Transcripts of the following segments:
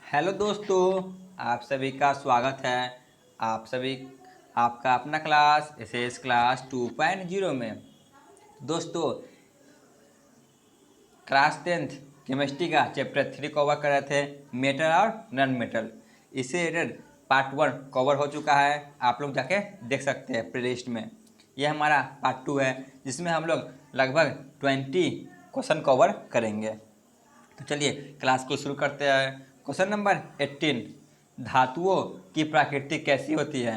Hello दोस्तों, आप सभी का स्वागत है। आप सभी आपका अपना क्लास एसएस क्लास 2.0 में। दोस्तों, क्लास 10th केमिस्ट्री का चैप्टर 3 कवर कर रहे थे, मेटल और नॉन मेटल। इससे रिलेटेड पार्ट 1 कवर हो चुका है, आप लोग जाके देख सकते हैं प्लेलिस्ट में। यह हमारा पार्ट 2 है, जिसमें हम लोग लगभग 20 क्वेश्चन कवर करेंगे। तो चलिए क्लास को शुरू करते हैं। क्वेश्चन नंबर 18, धातुओं की प्रकृति कैसी होती है?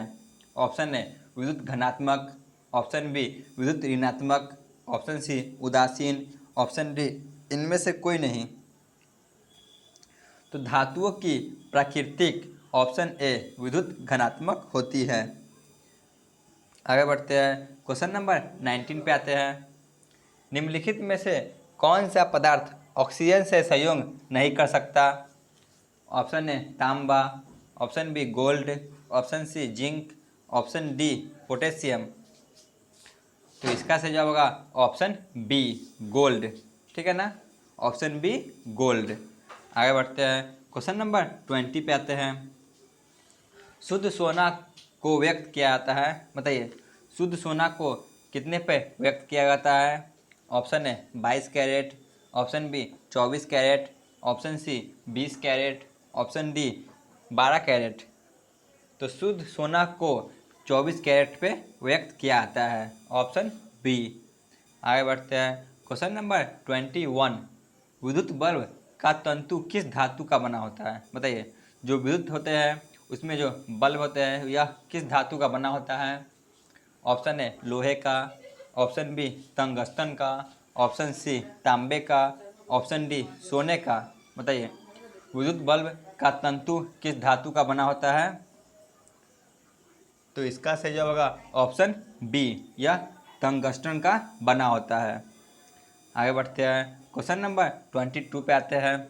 ऑप्शन ए विद्युत घनात्मक, ऑप्शन बी विद्युत ऋणात्मक, ऑप्शन सी उदासीन, ऑप्शन डी इनमें से कोई नहीं। तो धातुओं की प्राकृतिक ऑप्शन ए विद्युत घनात्मक होती है। आगे बढ़ते हैं, क्वेश्चन नंबर 19 पे आते हैं। निम्नलिखित में से कौन सा पदार्थ ऑक्सीजन से संयोग नहीं कर सकता? ऑप्शन ए तांबा, option B gold, option C zinc, option D potassium. तो इसका सही जवाब होगा ऑप्शन बी गोल्ड। ठीक है ना, ऑप्शन बी गोल्ड। आगे बढ़ते हैं, क्वेश्चन नंबर 20 पे आते हैं। शुद्ध सोना को व्यक्त किया जाता है, बताइए शुद्ध सोना को कितने पे व्यक्त किया जाता है? Option A 22 carat, option B 24 carat, option C 20 carat, option D 12 carat. तो शुद्ध सोना को 24 कैरेट पे व्यक्त किया जाता है, ऑप्शन बी। आगे बढ़ते हैं, क्वेश्चन नंबर 21, विद्युत बल्ब का तंतु किस धातु का बना होता है? बताइए जो विद्युत होते हैं उसमें जो बल्ब होते हैं यह किस धातु का बना होता है? ऑप्शन ए लोहे का, ऑप्शन बी टंगस्टन का, ऑप्शन सी तांबे का, ऑप्शन डी सोने का। बताइए विद्युत बल्ब का तंतु किस धातु का बना होता है? तो इसका सही जवाब होगा ऑप्शन बी, यह टंगस्टन का बना होता है। आगे बढ़ते हैं, क्वेश्चन नंबर 22 पे आते हैं।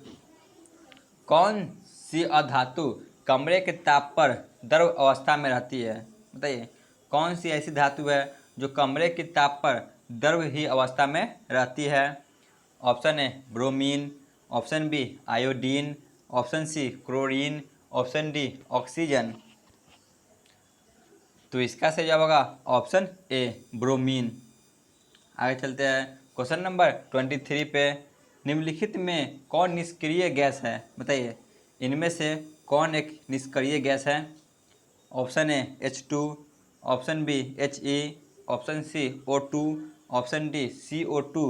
कौन सी अधातु कमरे के ताप पर द्रव अवस्था में रहती है? बताइए कौन सी ऐसी धातु है जो कमरे के ताप पर द्रव ही अवस्था में रहती है? Option A bromine, option B iodine, option C chlorine, option D oxygen. तो इसका सही जवाब होगा ऑप्शन ए ब्रोमीन। आगे चलते हैं, क्वेश्चन नंबर 23 पे। निम्नलिखित में कौन निष्क्रिय गैस है? बताइए इनमें से कौन एक निष्क्रिय गैस है? Option A H2, option B He, option C O2, option D CO2।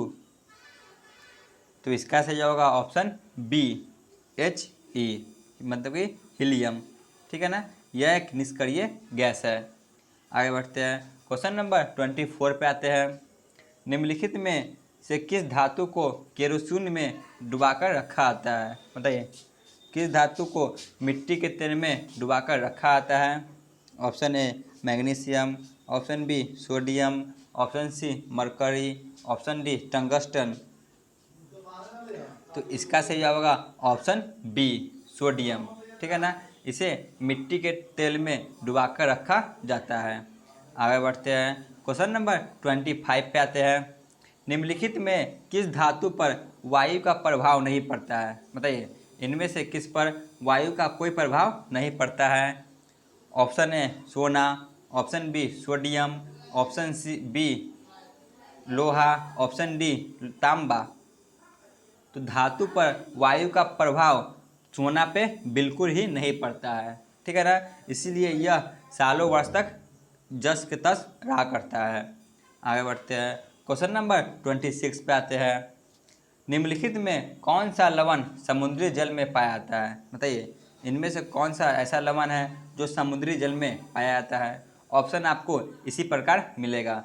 तो इसका सही जवाब होगा ऑप्शन बी He, मतलब कि हीलियम। ठीक है ना, यह एक निष्क्रिय गैस है। आगे बढ़ते हैं, क्वेश्चन नंबर 24 पे आते हैं। निम्नलिखित में से किस धातु को केरोसिन में डुबाकर रखा आता है? बताइए किस धातु को मिट्टी के तेल में डुबाकर रखा आता है? Option A magnesium, option B sodium, option C mercury, option D tungsten. तो इसका सही जवाब होगा ऑप्शन बी सोडियम। ठीक है ना, इसे मिट्टी के तेल में डुबाकर रखा जाता है। आगे बढ़ते हैं, क्वेश्चन नंबर 25 पे आते हैं। निम्नलिखित में किस धातु पर वायु का प्रभाव नहीं पड़ता है? बताइए इनमें से किस पर वायु का कोई प्रभाव नहीं पड़ता है? ऑप्शन ए सोना, option B sodium, option C B लोहा, ऑप्शन डी तांबा। तो धातु पर वायु का प्रभाव सोना पे बिल्कुल ही नहीं पड़ता है। ठीक है ना, इसीलिए यह सालों वर्ष तक जस के तस रहा करता है। आगे बढ़ते हैं, क्वेश्चन नंबर 26 पे आते हैं। निम्नलिखित में कौन सा लवण समुद्री जल में पाया जाता है? बताइए इनमें से कौन सा ऐसा लवण है जो समुद्री जल में पाया जाता है? ऑप्शन आपको इसी प्रकार मिलेगा।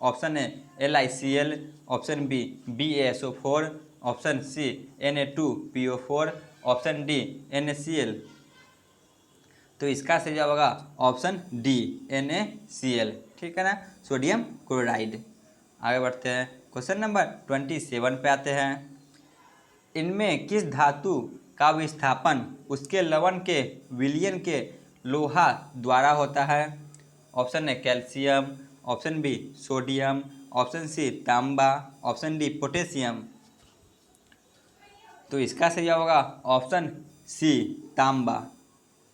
Option A LiCl, option B BaSO4, option C Na2PO4, option D NaCl। तो इसका सही जवाब होगा ऑप्शन डी NaCl। ठीक है ना, सोडियम क्लोराइड। आगे बढ़ते हैं, क्वेश्चन नंबर 27 पे आते हैं। इनमें किस धातु का विस्थापन उसके लवण के विलयन के लोहा द्वारा होता है? Option A calcium, option B sodium, option C तांबा, ऑप्शन डी पोटेशियम। तो इसका सही जवाब होगा ऑप्शन सी तांबा।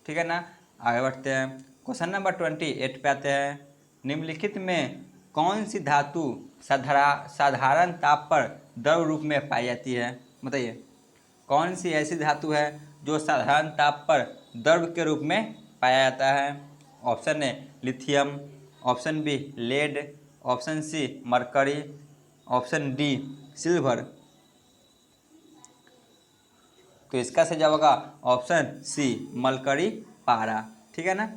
ठीक है ना। आगे बढ़ते हैं, क्वेश्चन नंबर 28 पे आते हैं। निम्नलिखित में कौन सी धातु साधारण ताप पर द्रव रूप में पाई जाती है? बताइए कौन सी ऐसी धातु है जो साधारण ताप पर द्रव के रूप में पाया जाता है? Option A lithium, option B lead, option C mercury, option D silver. तो इसका सही जवाब होगा ऑप्शन सी मरकरी पारा। ठीक है ना।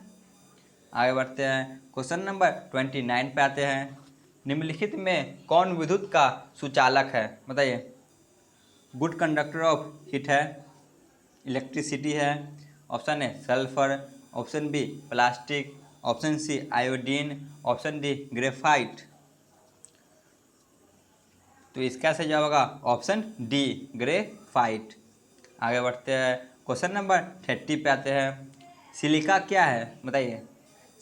आगे बढ़ते हैं, क्वेश्चन नंबर 29 पे आते हैं। निम्नलिखित में कौन विद्युत का सुचालक है? बताइए। गुड कंडक्टर ऑफ हीट है, इलेक्ट्रिसिटी है, option A sulphur, option B plastic, option C iodine, option D graphite. तो इसका सही जवाब होगा ऑप्शन डी ग्रेफाइट। आगे बढ़ते हैं, क्वेश्चन नंबर 30 पे आते हैं। सिलिका क्या है? बताइए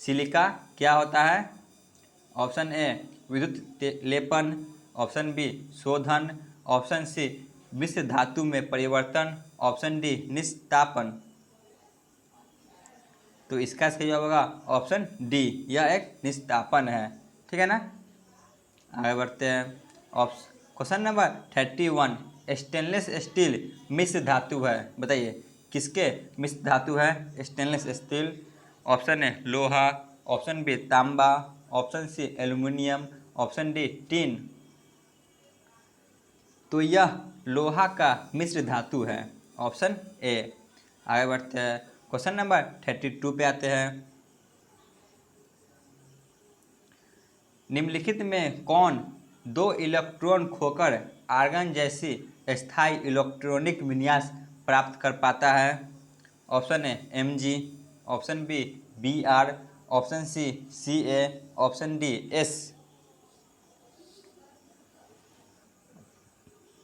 सिलिका क्या होता है? ऑप्शन ए विद्युत लेपन, ऑप्शन बी शोधन, ऑप्शन सी मिश्र धातु में परिवर्तन, ऑप्शन डी निस्तापन। तो इसका सही जवाब होगा ऑप्शन डी, यह एक निस्तापन है। ठीक है ना। आगे बढ़ते हैं, क्वेश्चन नंबर 31। स्टेनलेस स्टील मिश्र धातु है, बताइए किसके मिश्र धातु है स्टेनलेस स्टील? ऑप्शन ए लोहा, ऑप्शन बी तांबा, option C aluminium, option D tin. तो यह लोहा का मिश्र धातु है, ऑप्शन ए। आगे बढ़ते हैं, क्वेश्चन नंबर 32 पे आते हैं। निम्नलिखित में कौन दो इलेक्ट्रॉन खोकर आर्गन जैसी स्थायी इलेक्ट्रॉनिक विन्यास प्राप्त कर पाता है? Option A Mg, option B Br, option C Ca, option D S।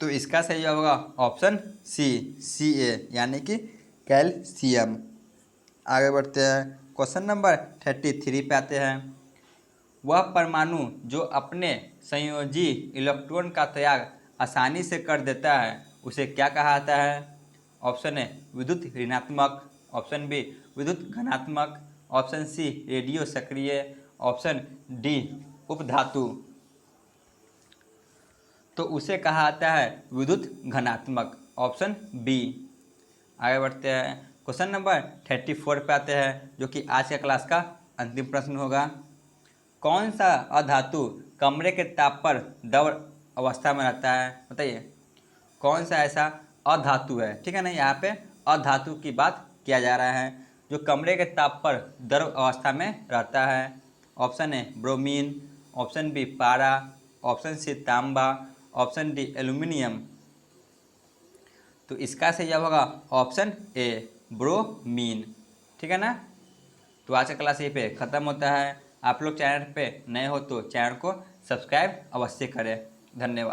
तो इसका सही जवाब होगा ऑप्शन सी Ca, यानी कि कैल्शियम। आगे बढ़ते हैं, क्वेश्चन नंबर 33 पे आते हैं। वह परमाणु जो अपने संयोजी इलेक्ट्रॉन का त्याग आसानी से कर देता है उसे क्या कहा जाता है? ऑप्शन ए विद्युत ऋणात्मक, ऑप्शन बी विद्युत धनात्मक, ऑप्शन सी रेडियो सक्रिय, ऑप्शन डी उपधातु। तो उसे कहा जाता है विद्युत घनात्मक, ऑप्शन बी। आगे बढ़ते हैं, क्वेश्चन नंबर 34 पे आते हैं, जो कि आज के क्लास का अंतिम प्रश्न होगा। कौन सा अधातु कमरे के ताप पर द्रव अवस्था में रहता है? बताइए कौन सा ऐसा अधातु है? ठीक है ना, यहाँ पे अधातु की बात किया जा रहा है जो कमरे के ताप पर द्रव अवस्था में रहता है। Option A bromine, option B पारा, ऑप्शन सी तांबा, ऑप्शन डी एल्युमिनियम। तो इसका सही जवाब होगा ऑप्शन ए ब्रोमीन। ठीक है ना। तो आज का क्लास यहीं पे ख़त्म होता है। आप लोग चैनल पे नए हो तो चैनल को सब्सक्राइब अवश्य करें। धन्यवाद।